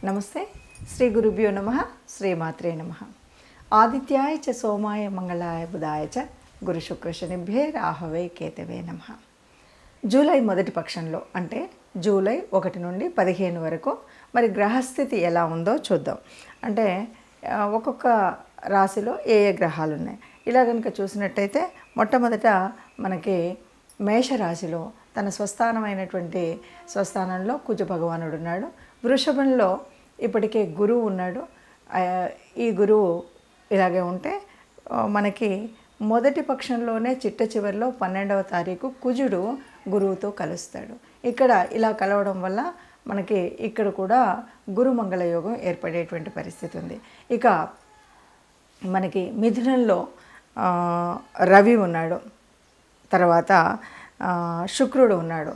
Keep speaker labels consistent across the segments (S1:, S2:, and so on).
S1: నమస్తే. శ్రీ గురుభ్యో నమః. శ్రీమాత్రే నమః. ఆదిత్యాయ చ సోమాయ మంగళాయ బుధాయ చ గురు శుక్ర శనిభ్యే రాహవే కేతవే నమః. జూలై మొదటి పక్షంలో అంటే జూలై 1 నుండి 15 వరకు మరి గ్రహస్థితి ఎలా ఉందో చూద్దాం. అంటే ఒక్కొక్క రాశిలో ఏ ఏ గ్రహాలు ఉన్నాయి. ఇలా కనుక చూసినట్టయితే మొట్టమొదట మనకి మేషరాశిలో తన స్వస్థానమైనటువంటి స్వస్థానంలో కుజ భగవానుడు ఉన్నాడు. వృషభంలో ఇప్పటికే గురువు ఉన్నాడు. ఈ గురువు ఇలాగే ఉంటే మనకి మొదటి పక్షంలోనే చిట్ట చివరిలో 12వ తారీఖు కుజుడు గురువుతో కలుస్తాడు. ఇక్కడ ఇలా కలవడం వల్ల మనకి ఇక్కడ కూడా గురుమంగళ యోగం ఏర్పడేటువంటి పరిస్థితి ఉంది. ఇక మనకి మిథునంలో రవి ఉన్నాడు, తర్వాత శుక్రుడు ఉన్నాడు,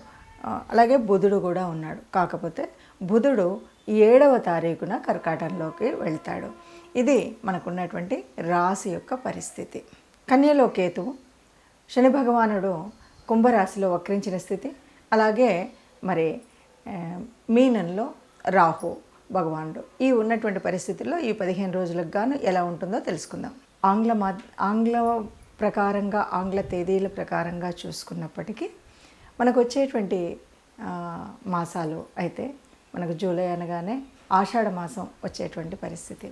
S1: అలాగే బుధుడు కూడా ఉన్నాడు. కాకపోతే బుధుడు 7వ తారీఖున కర్కాటకంలోకి వెళ్తాడు. ఇది మనకున్నటువంటి రాశి యొక్క పరిస్థితి. కన్యలో కేతువు, శని భగవానుడు కుంభరాశిలో వక్రించిన స్థితి, అలాగే మరి మీనంలో రాహు భగవానుడు. ఈ ఉన్నటువంటి పరిస్థితుల్లో ఈ 15 రోజులకు గాను ఎలా ఉంటుందో తెలుసుకుందాం. ఆంగ్ల ప్రకారంగా ఆంగ్ల తేదీల ప్రకారంగా చూసుకున్నప్పటికీ మనకు వచ్చేటువంటి మాసాలు అయితే మనకు జూలై అనగానే ఆషాఢ మాసం వచ్చేటువంటి పరిస్థితి.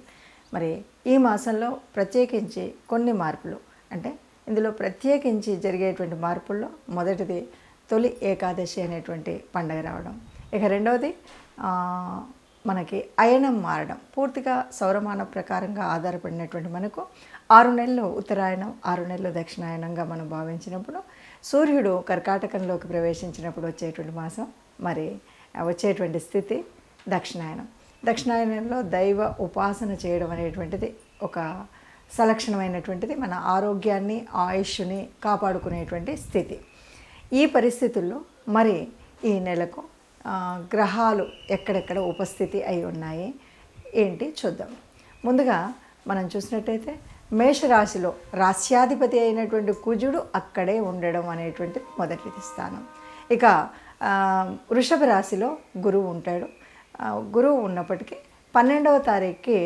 S1: మరి ఈ మాసంలో ప్రత్యేకించి కొన్ని మార్పులు, అంటే ఇందులో ప్రత్యేకించి జరిగేటువంటి మార్పుల్లో మొదటిది తొలి ఏకాదశి అనేటువంటి పండగ రావడం. ఇక రెండవది మనకి అయనం మారడం. పూర్తిగా సౌరమాన ప్రకారంగా ఆధారపడినటువంటి మనకు 6 నెలలు ఉత్తరాయణం, 6 నెలలు దక్షిణాయనంగా మనం భావించినప్పుడు సూర్యుడు కర్కాటకంలోకి ప్రవేశించినప్పుడు వచ్చేటువంటి మాసం, మరి వచ్చేటువంటి స్థితి దక్షిణాయనం. దక్షిణాయనంలో దైవ ఉపాసన చేయడం అనేటువంటిది ఒక సలక్షణమైనటువంటిది, మన ఆరోగ్యాన్ని ఆయుష్ని కాపాడుకునేటువంటి స్థితి. ఈ పరిస్థితుల్లో మరి ఈ నెలకు గ్రహాలు ఎక్కడెక్కడ ఉపస్థితి అయి ఉన్నాయి ఏంటి చూద్దాం. ముందుగా మనం చూసినట్టయితే మేషరాశిలో రాశ్యాధిపతి అయినటువంటి కుజుడు అక్కడే ఉండడం అనేటువంటిది మొదటి స్థానం. ఇక వృషభ రాశిలో గురువు ఉంటాడు. గురువు ఉన్నప్పటికీ 12వ తారీఖుకి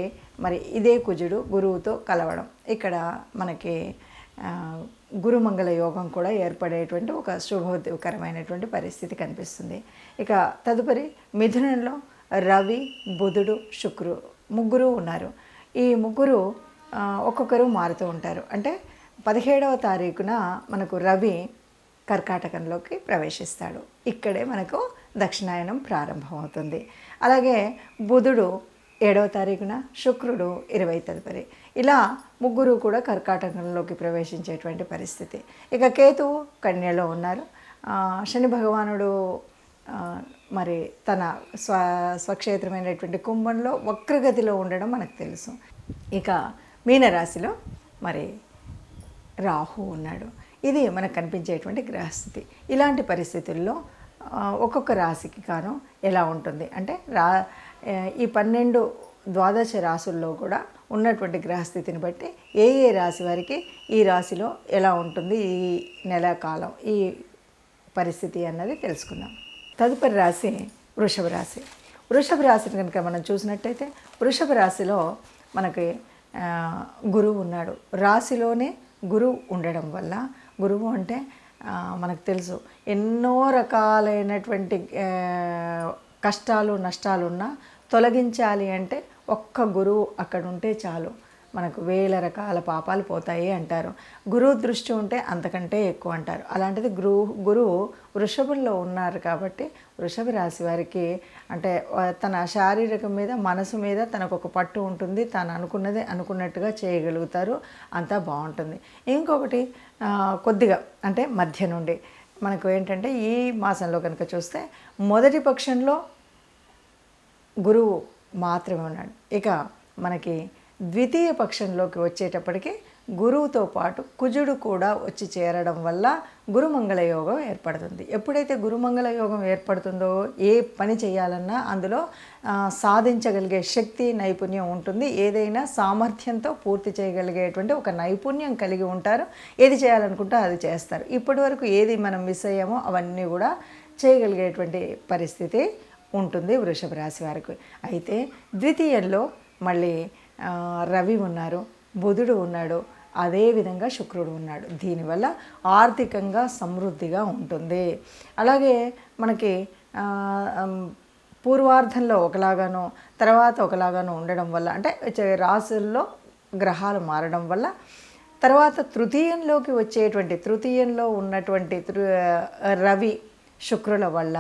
S1: మరి ఇదే కుజుడు గురువుతో కలవడం, ఇక్కడ మనకి గురుమంగళ యోగం కూడా ఏర్పడేటువంటి ఒక శుభకరమైనటువంటి పరిస్థితి కనిపిస్తుంది. ఇక తదుపరి మిథునంలో రవి, బుధుడు, శుక్రుడు ముగ్గురు ఉన్నారు. ఈ ముగ్గురు ఒక్కొక్కరు మారుతూ ఉంటారు. అంటే 17వ తారీఖున మనకు రవి కర్కాటకంలోకి ప్రవేశిస్తాడు. ఇక్కడే మనకు దక్షిణాయనం ప్రారంభమవుతుంది. అలాగే బుధుడు 7వ తారీఖున, శుక్రుడు 20 తదుపరి, ఇలా ముగ్గురు కూడా కర్కాటకంలోకి ప్రవేశించేటువంటి పరిస్థితి. ఇక కేతువు కన్యలో ఉన్నారు. శని భగవానుడు మరి తన స్వక్షేత్రమైనటువంటి కుంభంలో వక్రగతిలో ఉండడం మనకు తెలుసు. ఇక మీనరాశిలో మరి రాహు ఉన్నాడు. ఇది మనకు కనిపించేటువంటి గ్రహస్థితి. ఇలాంటి పరిస్థితుల్లో ఒక్కొక్క రాశికి కాను ఎలా ఉంటుంది అంటే ఈ 12 ద్వాదశ రాశుల్లో కూడా ఉన్నటువంటి గ్రహస్థితిని బట్టి ఏ ఏ రాశి వారికి ఈ రాశిలో ఎలా ఉంటుంది ఈ నెల కాలం ఈ పరిస్థితి అన్నది తెలుసుకుందాం. తదుపరి రాశి వృషభ రాశి. వృషభ రాశిని కనుక మనం చూసినట్టయితే వృషభ రాశిలో మనకి గురువు ఉన్నాడు. రాశిలోనే గురువు ఉండడం వల్ల, గురువు అంటే మనకు తెలుసు ఎన్నో రకాలైనటువంటి కష్టాలు నష్టాలున్నా తొలగించాలి అంటే ఒక్క గురువు అక్కడ ఉంటే చాలు, మనకు 1000 రకాల పాపాలు పోతాయి అంటారు. గురువు దృష్టి ఉంటే అంతకంటే ఎక్కువ అంటారు. అలాంటిది గురువు వృషభంలో ఉన్నారు కాబట్టి వృషభ రాశి వారికి అంటే తన శారీరకం మీద మనసు మీద తనకు ఒక పట్టు ఉంటుంది. తాను అనుకున్నది అనుకున్నట్టుగా చేయగలుగుతారు. అంతా బాగుంటుంది. ఇంకొకటి కొద్దిగా అంటే మధ్య నుండి మనకు ఏంటంటే ఈ మాసంలో కనుక చూస్తే మొదటి పక్షంలో గురువు మాత్రమే ఉన్నాడు. ఇక మనకి ద్వితీయ పక్షంలోకి వచ్చేటప్పటికి గురువుతో పాటు కుజుడు కూడా వచ్చి చేరడం వల్ల గురుమంగళ యోగం ఏర్పడుతుంది. ఎప్పుడైతే గురుమంగళ యోగం ఏర్పడుతుందో ఏ పని చేయాలన్నా అందులో సాధించగలిగే శక్తి నైపుణ్యం ఉంటుంది. ఏదైనా సామర్థ్యంతో పూర్తి చేయగలిగేటువంటి ఒక నైపుణ్యం కలిగి ఉంటారు. ఏది చేయాలనుకుంటే అది చేస్తారు. ఇప్పటి వరకు ఏది మనం మిస్ అయ్యామో అవన్నీ కూడా చేయగలిగేటువంటి పరిస్థితి ఉంటుంది వృషభ రాశి వారికి. అయితే ద్వితీయంలో మళ్ళీ రవి ఉన్నారు, బుధుడు ఉన్నాడు, అదేవిధంగా శుక్రుడు ఉన్నాడు. దీనివల్ల ఆర్థికంగా సమృద్ధిగా ఉంటుంది. అలాగే మనకి పూర్వార్ధంలో ఒకలాగానో తర్వాత ఒకలాగానో ఉండడం వల్ల, అంటే రాశుల్లో గ్రహాలు మారడం వల్ల తర్వాత తృతీయంలో ఉన్నటువంటి రవి శుక్రుల వల్ల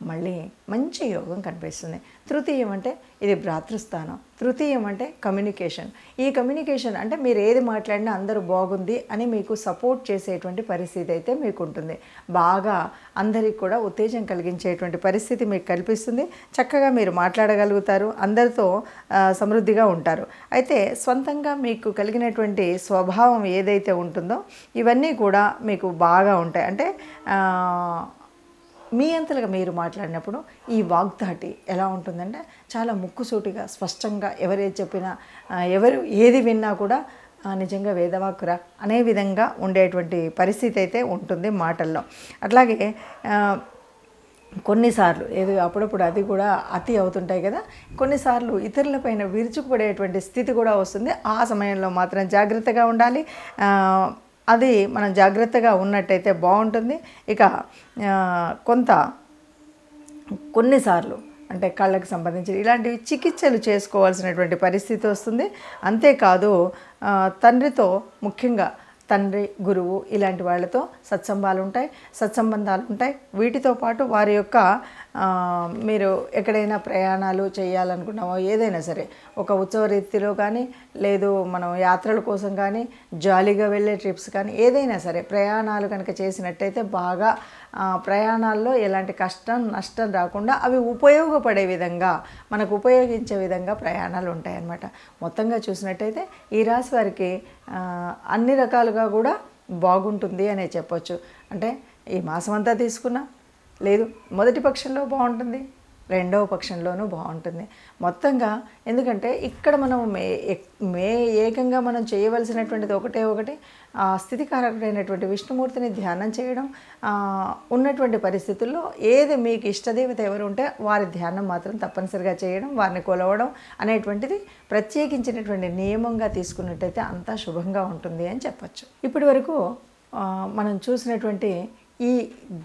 S1: మళ్ళీ మంచి యోగం కనిపిస్తుంది. తృతీయం అంటే ఇది భ్రాతృస్థానం. తృతీయం అంటే కమ్యూనికేషన్. ఈ కమ్యూనికేషన్ అంటే మీరు ఏది మాట్లాడినా అందరూ బాగుంది అని మీకు సపోర్ట్ చేసేటువంటి పరిస్థితి అయితే మీకు ఉంటుంది. బాగా అందరికి కూడా ఉత్తేజం కలిగించేటువంటి పరిస్థితి మీకు కల్పిస్తుంది. చక్కగా మీరు మాట్లాడగలుగుతారు, అందరితో సమృద్ధిగా ఉంటారు. అయితే స్వంతంగా మీకు కలిగినటువంటి స్వభావం ఏదైతే ఉంటుందో ఇవన్నీ కూడా మీకు బాగా ఉంటాయి. అంటే మీ అంతలుగా మీరు మాట్లాడినప్పుడు ఈ వాగ్దాటి ఎలా ఉంటుందంటే చాలా ముక్కుసూటిగా స్పష్టంగా ఎవరేది చెప్పినా ఎవరు ఏది విన్నా కూడా నిజంగా వేదవాక్కురా అనే విధంగా ఉండేటువంటి పరిస్థితి అయితే ఉంటుంది మాటల్లో. అట్లాగే కొన్నిసార్లు ఏదో అప్పుడప్పుడు అది కూడా అతి అవుతుంటాయి కదా, కొన్నిసార్లు ఇతరులపైన విరుచుకుపడేటువంటి స్థితి కూడా వస్తుంది. ఆ సమయంలో మాత్రం జాగ్రత్తగా ఉండాలి. అది మనం జాగ్రత్తగా ఉన్నట్టయితే బాగుంటుంది. ఇక కొన్నిసార్లు అంటే కళ్ళకు సంబంధించి ఇలాంటివి చికిత్సలు చేసుకోవాల్సినటువంటి పరిస్థితి వస్తుంది. అంతేకాదు తండ్రితో, ముఖ్యంగా తండ్రి, గురువు ఇలాంటి వాళ్ళతో సత్సంబంధాలు ఉంటాయి. వీటితో పాటు వారి యొక్క మీరు ఎక్కడైనా ప్రయాణాలు చేయాలనుకున్నామో ఏదైనా సరే, ఒక ఉత్సవ రీతిలో కానీ, లేదు మనం యాత్రల కోసం కానీ, జాలీగా వెళ్ళే ట్రిప్స్ కానీ, ఏదైనా సరే ప్రయాణాలు కనుక చేసినట్టయితే బాగా ప్రయాణాల్లో ఎలాంటి కష్టం నష్టం రాకుండా అవి ఉపయోగపడే విధంగా, మనకు ఉపయోగించే విధంగా ప్రయాణాలు ఉంటాయన్నమాట. మొత్తంగా చూసినట్టయితే ఈ రాశి వారికి అన్ని రకాలుగా కూడా బాగుంటుంది అనే చెప్పొచ్చు. అంటే ఈ మాసం అంతా తీసుకున్నా లేదు, మొదటి పక్షంలో బాగుంటుంది, రెండవ పక్షంలోనూ బాగుంటుంది. మొత్తంగా ఎందుకంటే ఇక్కడ మనం ఏకంగా మనం చేయవలసినటువంటిది ఒకటి స్థితికారకుడైనటువంటి విష్ణుమూర్తిని ధ్యానం చేయడం, ఉన్నటువంటి పరిస్థితుల్లో ఏది మీకు ఇష్టదేవత ఎవరు ఉంటే వారి ధ్యానం మాత్రం తప్పనిసరిగా చేయడం, వారిని కొలవడం అనేటువంటిది ప్రత్యేకించినటువంటి నియమంగా తీసుకున్నట్టయితే అంతా శుభంగా ఉంటుంది అని చెప్పచ్చు. ఇప్పటి వరకు మనం చూసినటువంటి ఈ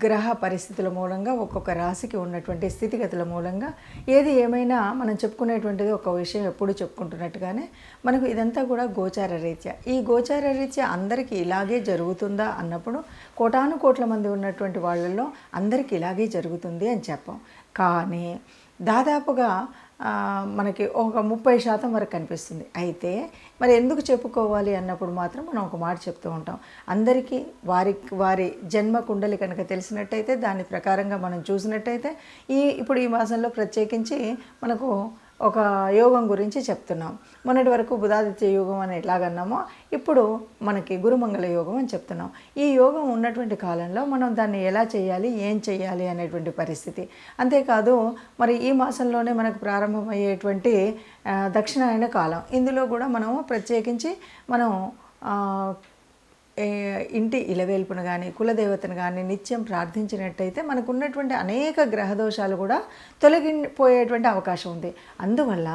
S1: గ్రహ పరిస్థితుల మూలంగా ఒక్కొక్క రాశికి ఉన్నటువంటి స్థితిగతుల మూలంగా ఏది ఏమైనా మనం చెప్పుకునేటువంటిది ఒక విషయం ఎప్పుడు చెప్పుకుంటున్నట్టుగానే మనకు ఇదంతా కూడా గోచార రీత్యా. ఈ గోచార రీత్యా అందరికీ ఇలాగే జరుగుతుందా అన్నప్పుడు కోటాను కోట్ల మంది ఉన్నటువంటి వాళ్ళల్లో అందరికీ ఇలాగే జరుగుతుంది అని చెప్పాం. కానీ దాదాపుగా మనకి ఒక 30% వరకు కనిపిస్తుంది. అయితే మరి ఎందుకు చెప్పుకోవాలి అన్నప్పుడు మాత్రం మనం ఒక మాట చెప్తూ ఉంటాం. అందరికీ వారి జన్మ కుండలి కనుక తెలిసినట్టయితే, దాని ప్రకారంగా మనం చూసినట్టయితే ఇప్పుడు ఈ మాసంలో ప్రత్యేకించి మనకు ఒక యోగం గురించి చెప్తున్నాం. మొన్నటి వరకు బుధాదిత్య యోగం అని ఎలాగన్నామో ఇప్పుడు మనకి గురుమంగళ యోగం అని చెప్తున్నాం. ఈ యోగం ఉన్నటువంటి కాలంలో మనం దాన్ని ఎలా చేయాలి, ఏం చేయాలి అనేటువంటి పరిస్థితి. అంతేకాదు మరి ఈ మాసంలోనే మనకు ప్రారంభమయ్యేటువంటి దక్షిణాయన కాలం, ఇందులో కూడా మనము ప్రత్యేకించి మనం ఇంటి ఇలవేల్పును కానీ, కులదేవతను కానీ నిత్యం ప్రార్థించినట్టయితే మనకు ఉన్నటువంటి అనేక గ్రహదోషాలు కూడా తొలగిపోయేటువంటి అవకాశం ఉంది. అందువల్ల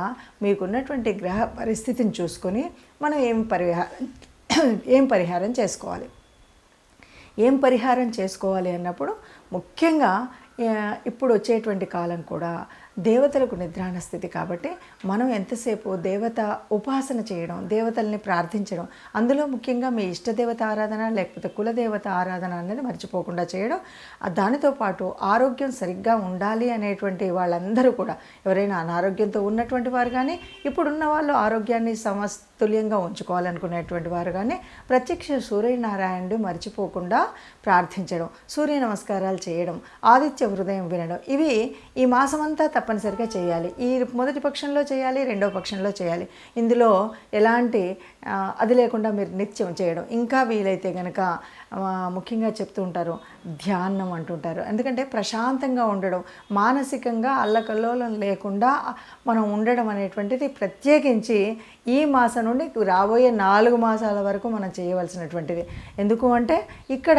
S1: మీకున్నటువంటి గ్రహ పరిస్థితిని చూసుకొని మనం ఏం పరిహారం చేసుకోవాలి అన్నప్పుడు ముఖ్యంగా ఇప్పుడు వచ్చేటువంటి కాలం కూడా దేవతలకు నిద్రాణ స్థితి కాబట్టి మనం ఎంతసేపు దేవత ఉపాసన చేయడం, దేవతల్ని ప్రార్థించడం, అందులో ముఖ్యంగా మీ ఇష్టదేవత ఆరాధన లేకపోతే కులదేవత ఆరాధన అనేది మర్చిపోకుండా చేయడం. దానితో పాటు ఆరోగ్యం సరిగ్గా ఉండాలి అనేటువంటి వాళ్ళందరూ కూడా, ఎవరైనా అనారోగ్యంతో ఉన్నటువంటి వారు కానీ, ఇప్పుడున్న వాళ్ళు ఆరోగ్యాన్ని సమతుల్యంగా ఉంచుకోవాలనుకునేటువంటి వారు కానీ ప్రత్యక్ష సూర్యనారాయణుడు మర్చిపోకుండా ప్రార్థించడం, సూర్య నమస్కారాలు చేయడం, ఆదిత్య హృదయం వినడం, ఇవి ఈ మాసమంతా తప్పనిసరిగా చేయాలి. ఈ మొదటి పక్షంలో చేయాలి, రెండవ పక్షంలో చేయాలి. ఇందులో ఎలాంటి అది లేకుండా మీరు నిత్యం చేయడం. ఇంకా వీలైతే కనుక ముఖ్యంగా చెప్తూ ఉంటారు ధ్యానం అంటుంటారు. ఎందుకంటే ప్రశాంతంగా ఉండడం, మానసికంగా అల్లకల్లోలం లేకుండా మనం ఉండడం అనేటువంటిది ప్రత్యేకించి ఈ మాసం నుండి రాబోయే 4 మాసాల వరకు మనం చేయవలసినటువంటిది. ఎందుకు అంటే ఇక్కడ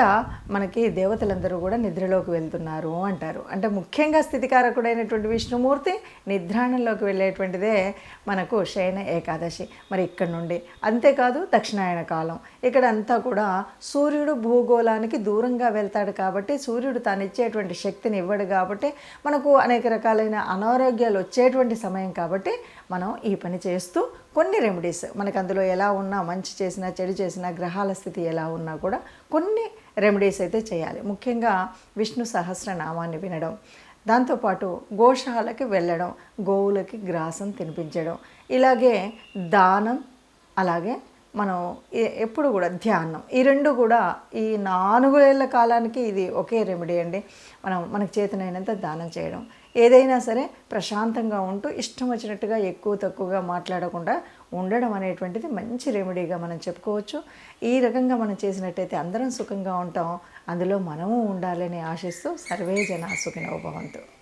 S1: మనకి దేవతలందరూ కూడా నిద్రలోకి వెళ్తున్నారు అంటారు. అంటే ముఖ్యంగా స్థితికారకుడైనటువంటి విష్ణుమూర్తి నిద్రాణంలోకి వెళ్ళేటువంటిదే మనకు శయన ఏకాదశి. మరి ఇక్కడ నుండి అంతేకాదు దక్షిణాయన కాలం ఇక్కడ అంతా కూడా సూర్యుడు భూగోళానికి దూరంగా వెళ్తాడు కాబట్టి సూర్యుడు తాను ఇచ్చేటువంటి శక్తిని ఇవ్వడు కాబట్టి మనకు అనేక రకాలైన అనారోగ్యాలు వచ్చేటువంటి సమయం కాబట్టి మనం ఈ పని చేస్తూ కొన్ని రెమెడీస్ మనకు అందులో ఎలా ఉన్నా మంచి చేసినా చెడు చేసినా గ్రహాల స్థితి ఎలా ఉన్నా కూడా కొన్ని రెమెడీస్ అయితే చేయాలి. ముఖ్యంగా విష్ణు సహస్రనామాన్ని వినడం, దాంతోపాటు గోశాలకి వెళ్ళడం, గోవులకి గ్రాసం తినిపించడం, ఇలాగే దానం, అలాగే మనం ఎప్పుడు కూడా ధ్యానం, ఈ రెండు కూడా ఈ 4 ఏళ్ల కాలానికి ఇది ఒకే రెమెడీ అండి. మనకు చేతనైనంత దానం చేయడం, ఏదైనా సరే ప్రశాంతంగా ఉంటూ ఇష్టం వచ్చినట్టుగా ఎక్కువ తక్కువగా మాట్లాడకుండా ఉండడం అనేటువంటిది మంచి రెమెడీగా మనం చెప్పుకోవచ్చు. ఈ రకంగా మనం చేసినట్టయితే అందరం సుఖంగా ఉంటాం, అందులో మనము ఉండాలని ఆశిస్తూ సర్వే జనా సుఖినో భవంతు.